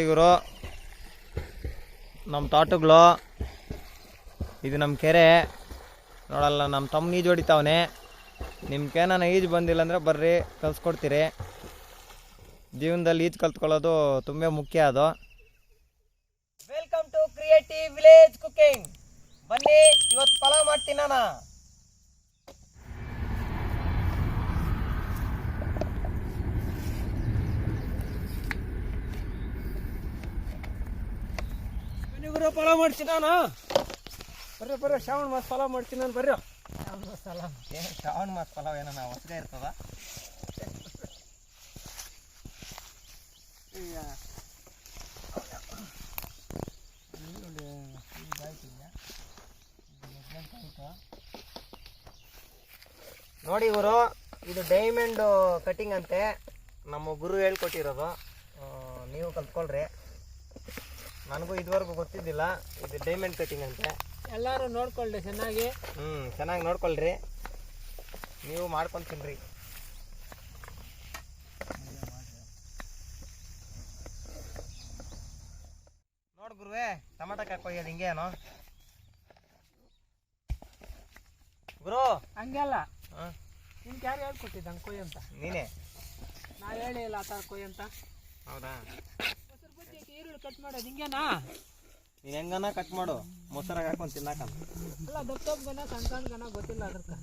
ನೋಡಿ ಇವರು ನಮ್ಮ ತೋಟಗಳು, ಇದು ನಮ್ಮ ಕೆರೆ ನೋಡಲ್ಲ. ನಮ್ಮ ತಮ್ಮ ಈಜು ಹೊಡಿತಾವನೆ. ನಿಮ್ಗೇನಾನ ಈಜು ಬಂದಿಲ್ಲ ಅಂದರೆ ಬರ್ರಿ, ಕಲಿಸ್ಕೊಡ್ತೀರಿ. ಜೀವನದಲ್ಲಿ ಈಜು ಕಲ್ತ್ಕೊಳ್ಳೋದು ತುಂಬ ಮುಖ್ಯ. ಅದು welcome to creative village cooking. ಬನ್ನಿ, ಇವತ್ತು ಪಲಾವ್ ಮಾಡ್ತೀನಿ ನಾನು. ಪಲಾವ್ ಮಾಡ್ತೀನಿ ನಾನು. ಬರ್ರಿ ಶ್ರಾವಣ ಮಾಸ ಪಲಾವ್ ಮಾಡ್ತೀನಿ ನಾನು. ಬರ್ರಿ ಶ್ರಾವಣ ಮಾಸ ಪಲಾವ್ ಏನೋ ಹೊಸದೇ ಇರ್ತದ. ನೋಡಿ ಇವರು, ಇದು ಡೈಮಂಡ್ ಕಟಿಂಗ್ ಅಂತೆ. ನಮ್ಮ ಗುರು ಹೇಳ್ಕೊಟ್ಟಿರೋದು, ನೀವು ಕಲ್ತ್ಕೊಳ್ರಿ. ನನಗೂ ಇದುವರೆಗೂ ಗೊತ್ತಿದ್ದಿಲ್ಲ. ಇದು ಡೈಮಂಡ್ ಕಟಿಂಗ್ ಅಂತೆ. ಎಲ್ಲರೂ ನೋಡ್ಕೊಳ್ಳಿ ಚೆನ್ನಾಗಿ. ಚೆನ್ನಾಗಿ ನೋಡ್ಕೊಳ್ರಿ. ನೀವು ಮಾಡ್ಕೊಂಡು ತಿನ್ರಿ. ನೋಡ್ ಗುರುವೆ, ಟಮಾಟಕಾಯಿ ಕೊಯ್ಯೋದು ಹಿಂಗೇನು ಗುರು? ಹಂಗೆಲ್ಲ ನಿಮ್ಗೆ ಯಾರು ಹೇಳ್ಕೊಟ್ಟಿದ್ದ ಹಂಗೆ ಕೊಯ್ ಅಂತ? ನೀನೇ. ನಾ ಹೇಳಿ ಇಲ್ಲ ಆ ಥರ ಕೊಯ್ ಅಂತ. ಹೌದಾ? ಮೊಸರು ಬಜ್ಜಿ ಈರುಳ್ಳಿ ಕಟ್ ಮಾಡೋದು ಹಿಂಗೇನಾ? ನೀನು ಹೆಂಗನ ಕಟ್ ಮಾಡು, ಮೊಸರಾಗ ಹಾಕೊಂಡು ತಿನ್ನಕಂತ. ಅಲ್ಲ ದಪ್ಪಗನ ಸಣ್ಣ ಗೊತ್ತಿಲ್ಲ ಅದಕ್ಕೆ.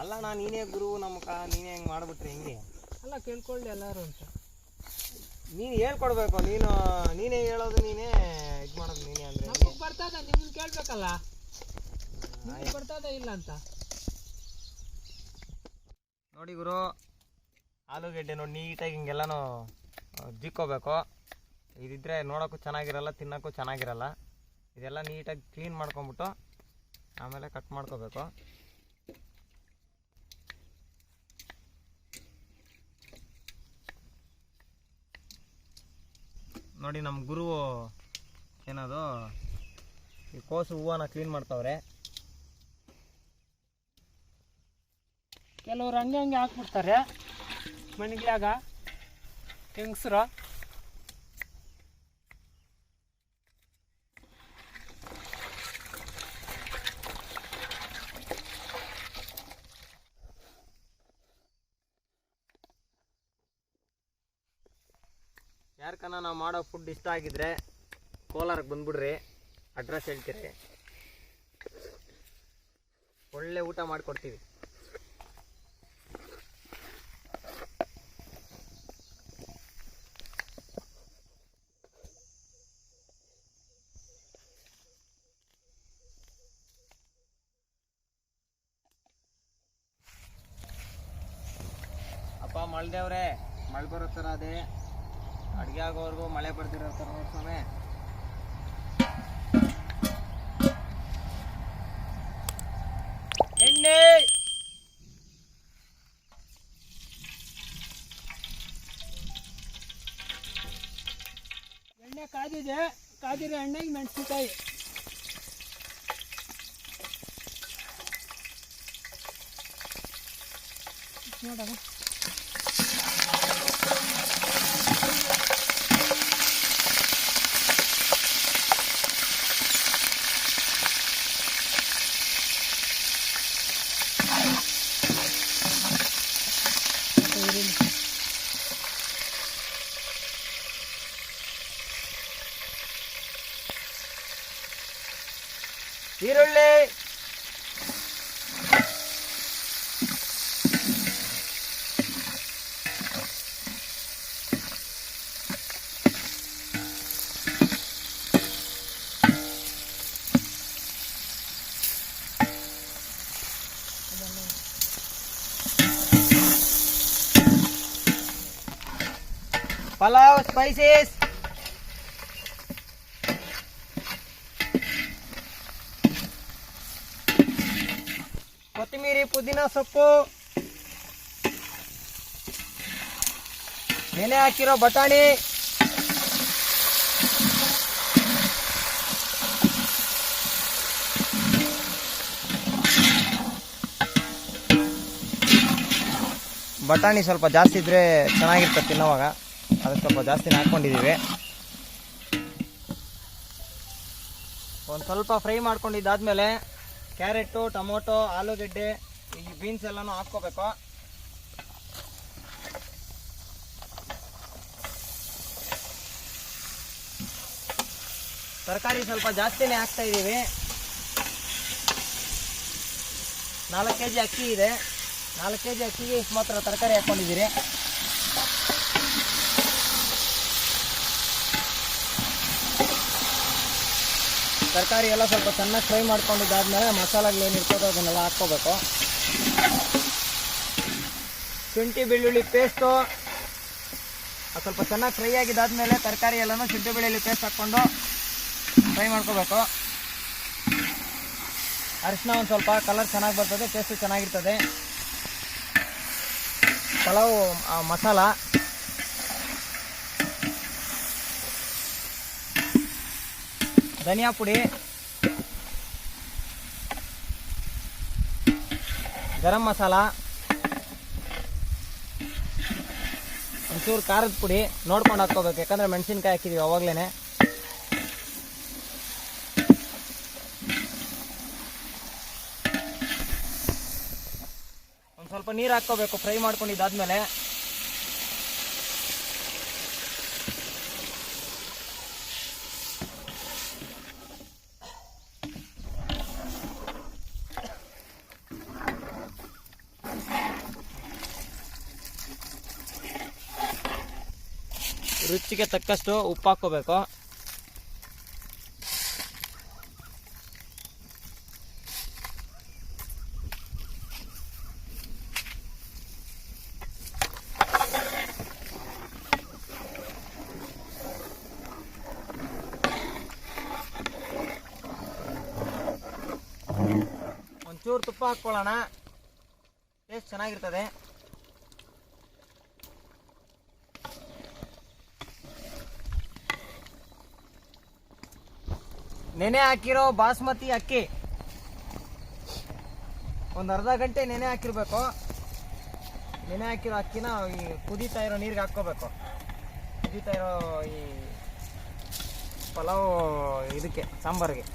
ಅಲ್ಲ ನೀನೇ ಗುರು ನಮ್ಕ, ನೀನೇ ಹೆಂಗೆ ಮಾಡಿಬಿಟ್ರಿ ಹಿಂಗೆ? ಅಲ್ಲ ಕೇಳ್ಕೊಳ್ಳಿ ಎಲ್ಲರೂ ಅಂತ. ನೀನು ಹೇಳ್ಕೊಡ್ಬೇಕು. ನೀನೇ ಹೇಳೋದು, ನೀನೇ ಇದು ಮಾಡೋದು ನೀನೇ. ಅಂದರೆ ನಮಗೆ ಬರ್ತದ, ನಿಮ್ಮನ್ನು ಕೇಳಬೇಕಲ್ಲ. ನಿಮ್ಗೆ ಬರ್ತದ ಇಲ್ಲ ಅಂತ. ನೋಡಿ ಗುರು, ಆಲೂಗೆಡ್ಡೆ ನೋಡಿ ನೀಟಾಗಿ ಹಿಂಗೆಲ್ಲನೂ ಜಿಕ್ಕೋಬೇಕು. ಇದಿದ್ರೆ ನೋಡೋಕ್ಕೂ ಚೆನ್ನಾಗಿರಲ್ಲ, ತಿನ್ನೋಕ್ಕೂ ಚೆನ್ನಾಗಿರಲ್ಲ. ಇದೆಲ್ಲ ನೀಟಾಗಿ ಕ್ಲೀನ್ ಮಾಡ್ಕೊಂಬಿಟ್ಟು ಆಮೇಲೆ ಕಟ್ ಮಾಡ್ಕೋಬೇಕು. ನೋಡಿ ನಮ್ಮ ಗುರು ಏನದು ಈ ಕೋಸು ಹೂವನ್ನ ಕ್ಲೀನ್ ಮಾಡ್ತಾವ್ರೆ. ಕೆಲವ್ರು ಹಂಗೆ ಹಾಕ್ಬಿಡ್ತಾರೆ ಮನೆಗ್ಲಾಗ ಹೆಂಗಸ್ರು. ಯಾರ್ಕನ ನಾವು ಮಾಡೋ ಫುಡ್ ಇಷ್ಟ ಆಗಿದ್ರೆ ಕೋಲಾರಕ್ಕೆ ಬಂದ್ಬಿಡ್ರಿ. ಅಡ್ರೆಸ್ ಹೇಳ್ತೀರಿ, ಒಳ್ಳೆ ಊಟ ಮಾಡಿಕೊಡ್ತೀವಿ. ಅಪ್ಪ ಮಳ್ದೇವ್ರೆ, ಮಳೆ ಬರೋ ಥರ ಅದೇ. ಅಡುಗೆ ಆಗೋವರೆಗೂ ಮಳೆ ಬರ್ತಿರೋ ಥರ ನೋಡ್ಸೋಮೆ. ಎಣ್ಣೆ ಎಣ್ಣೆ ಕಾದಿರೋ ಎಣ್ಣೆಗೆ ಮೆಣಸಿನ್ಕಾಯಿ. ನೋಡೋಣ. ಈರುಳ್ಳಿ, ಪಲಾವ್ ಸ್ಪೈಸಸ್, ಕೊತ್ತಂಬರಿ, ಪುದೀನ ಸೊಪ್ಪು, ನೆನೆ ಹಾಕಿರೋ ಬಟಾಣಿ, ಬಟಾಣಿ ಸ್ವಲ್ಪ ಜಾಸ್ತಿ ಇದ್ರೆ ಚೆನ್ನಾಗಿರ್ತದೆ ತಿನ್ನೋವಾಗ. ಅದಕ್ಕೆ ಸ್ವಲ್ಪ ಜಾಸ್ತಿನೇ ಹಾಕ್ಕೊಂಡಿದ್ದೀವಿ. ಒಂದು ಸ್ವಲ್ಪ ಫ್ರೈ ಮಾಡ್ಕೊಂಡಿದ್ದಾದ್ಮೇಲೆ ಕ್ಯಾರೆಟು, ಟೊಮೊಟೊ, ಆಲೂಗೆಡ್ಡೆ, ಈ ಬೀನ್ಸ್ ಎಲ್ಲನೂ ಹಾಕ್ಕೋಬೇಕು. ತರಕಾರಿ ಸ್ವಲ್ಪ ಜಾಸ್ತಿನೇ ಹಾಕ್ತಾ ಇದ್ದೀವಿ. 4 kg ಅಕ್ಕಿ ಇದೆ. 4 kg ಅಕ್ಕಿಗೆ ಇಷ್ಟು ಮಾತ್ರ ತರಕಾರಿ ಹಾಕ್ಕೊಂಡಿದ್ದೀರಿ. ತರಕಾರಿ ಎಲ್ಲ ಸ್ವಲ್ಪ ಚೆನ್ನಾಗಿ ಫ್ರೈ ಮಾಡ್ಕೊಂಡಿದ್ದಾದ್ಮೇಲೆ ಮಸಾಲೆಗಳೇನಿರ್ತದೋ ಅದನ್ನೆಲ್ಲ ಹಾಕ್ಕೋಬೇಕು. ಶುಂಠಿ ಬೆಳ್ಳುಳ್ಳಿ ಪೇಸ್ಟು ಸ್ವಲ್ಪ ಚೆನ್ನಾಗಿ ಫ್ರೈ ಆಗಿದ್ದಾದ್ಮೇಲೆ ತರಕಾರಿ ಎಲ್ಲನೂ ಶುಂಠಿ ಬೆಳ್ಳುಳ್ಳಿ ಪೇಸ್ಟ್ ಹಾಕ್ಕೊಂಡು ಫ್ರೈ ಮಾಡ್ಕೋಬೇಕು. ಅರಿಶಿನ ಒಂದು ಸ್ವಲ್ಪ ಕಲರ್ ಚೆನ್ನಾಗಿ ಬರ್ತದೆ, ಟೇಸ್ಟು ಚೆನ್ನಾಗಿರ್ತದೆ. ಪಲಾವ್ ಮಸಾಲ, ಧನಿಯಾ ಪುಡಿ, ಗರಂ ಮಸಾಲ, ಒಂಚೂರು ಖಾರದ ಪುಡಿ ನೋಡ್ಕೊಂಡು ಹಾಕ್ಕೋಬೇಕು, ಯಾಕಂದರೆ ಮೆಣಸಿನ್ಕಾಯಿ ಹಾಕಿದ್ದೀವಿ ಅವಾಗಲೇ. ಒಂದು ಸ್ವಲ್ಪ ನೀರು ಹಾಕ್ಕೋಬೇಕು ಫ್ರೈ ಮಾಡ್ಕೊಂಡಿದ್ದಾದ್ಮೇಲೆ. ರುಚಿಗೆ ತಕ್ಕಷ್ಟು ಉಪ್ಪು ಹಾಕ್ಕೋಬೇಕು. ಒಂಚೂರು ತುಪ್ಪ ಹಾಕ್ಕೊಳ್ಳೋಣ, ಟೇಸ್ಟ್ ಚೆನ್ನಾಗಿರ್ತದೆ. ನೆನೆ ಹಾಕಿರೋ ಬಾಸ್ಮತಿ ಅಕ್ಕಿ ಒಂದು ಅರ್ಧ ಗಂಟೆ ನೆನೆ ಹಾಕಿರ್ಬೇಕು. ನೆನೆ ಹಾಕಿರೋ ಅಕ್ಕಿನ ಈ ಕುದೀತಾ ಇರೋ ನೀರಿಗೆ ಹಾಕ್ಕೋಬೇಕು. ಕುದೀತಾ ಇರೋ ಈ ಪಲಾವ್ ಇದಕ್ಕೆ ಸಾಂಬಾರಿಗೆ.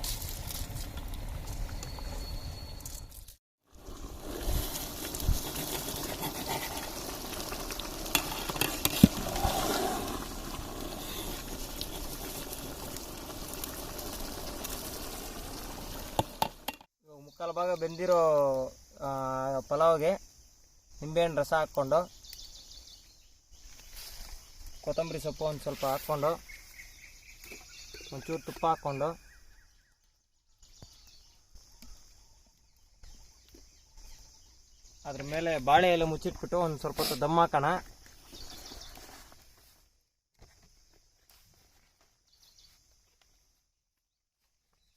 ಮುಕ್ಕಾಲು ಭಾಗ ಬೆಂದಿರೋ ಪಲಾವ್ಗೆ ನಿಂಬೆಹಣ್ಣು ರಸ ಹಾಕ್ಕೊಂಡು, ಕೊತ್ತಂಬರಿ ಸೊಪ್ಪು ಒಂದು ಸ್ವಲ್ಪ ಹಾಕ್ಕೊಂಡು, ಒಂಚೂರು ತುಪ್ಪ ಹಾಕ್ಕೊಂಡು, ಅದ್ರ ಮೇಲೆ ಬಾಳೆ ಎಲೆ ಮುಚ್ಚಿಟ್ಬಿಟ್ಟು ಒಂದು ಸ್ವಲ್ಪ ಹೊತ್ತು ದಮ್ ಹಾಕೋಣ.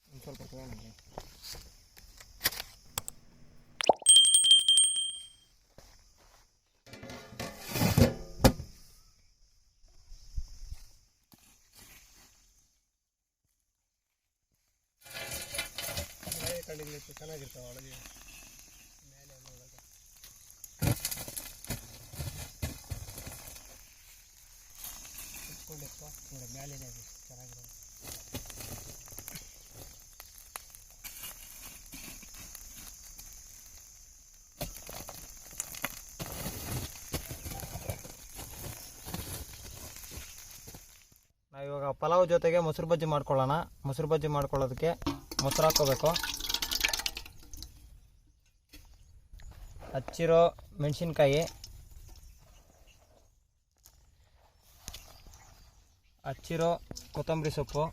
ಒಂದು ಸ್ವಲ್ಪ ಚೆನ್ನಾಗಿರ್ತಾವೆ ಒಳಗೆ ಮೇಲೆ ಮೇಲೆ ಚೆನ್ನಾಗಿರೋ. ನಾವಿವಾಗ ಪಲಾವ್ ಜೊತೆಗೆ ಮೊಸರು ಬಜ್ಜಿ ಮಾಡ್ಕೊಳ್ಳೋಣ. ಮೊಸರು ಬಜ್ಜಿ ಮಾಡ್ಕೊಳ್ಳೋದಕ್ಕೆ ಮೊಸರು ಹಾಕ್ಕೋಬೇಕು. ಹಚ್ಚಿರೋ ಮೆಣಸಿನ್ಕಾಯಿ, ಹಚ್ಚಿರೋ ಕೊತ್ತಂಬರಿ ಸೊಪ್ಪು,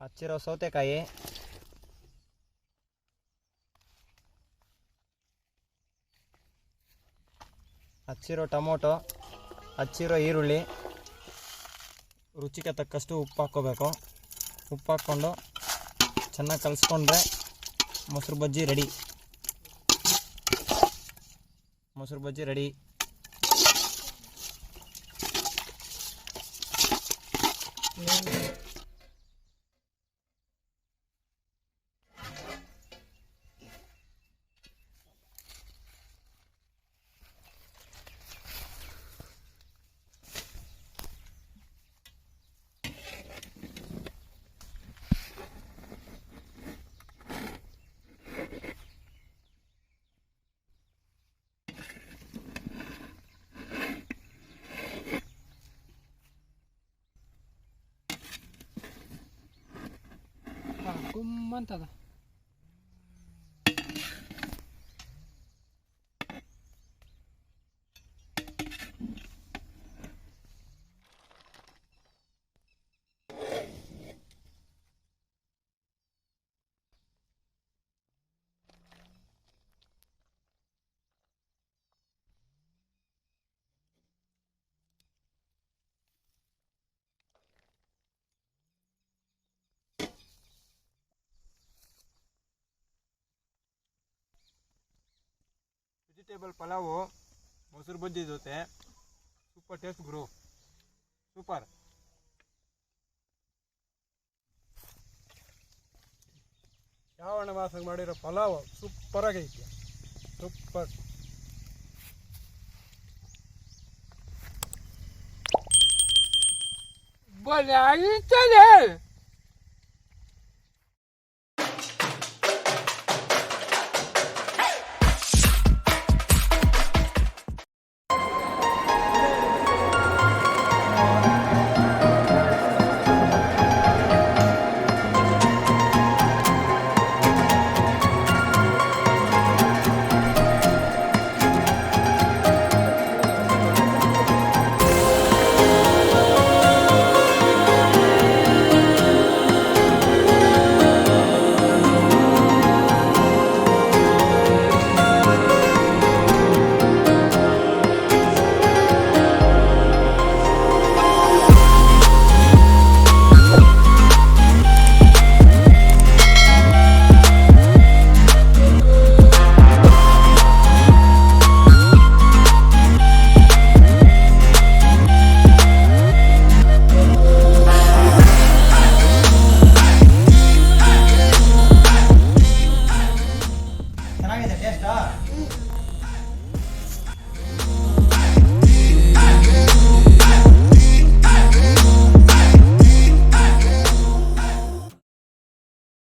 ಹಚ್ಚಿರೋ ಸೌತೆಕಾಯಿ, ಹಚ್ಚಿರೋ ಟೊಮೊಟೊ, ಹಚ್ಚಿರೋ ಈರುಳ್ಳಿ, ರುಚಿಗೆ ತಕ್ಕಷ್ಟು ಉಪ್ಪು ಹಾಕ್ಕೋಬೇಕು. ಉಪ್ಪು ಹಾಕ್ಕೊಂಡು ಚೆನ್ನಾಗಿ ಕಲಿಸ್ಕೊಂಡ್ರೆ ಮೊಸರು ಬಜ್ಜಿ ರೆಡಿ. ಮೊಸರು ಬಜ್ಜಿ ರೆಡಿ. ಕುಮ್ಮಂತದ. ವೆಜಿಟೇಬಲ್ ಪಲಾವು ಮೊಸರು ಬಜ್ಜಿ ಜೊತೆ ಸೂಪರ್ ಟೇಸ್ಟ್ ಗುರು, ಸೂಪರ್. ಶ್ರಾವಣ ಮಾಸ ಮಾಡಿರೋ ಪಲಾವು ಸೂಪರ್ ಆಗೈತೆ, ಸೂಪರ್. ಬಲೆ ಆಗಿರ್ತದೆ.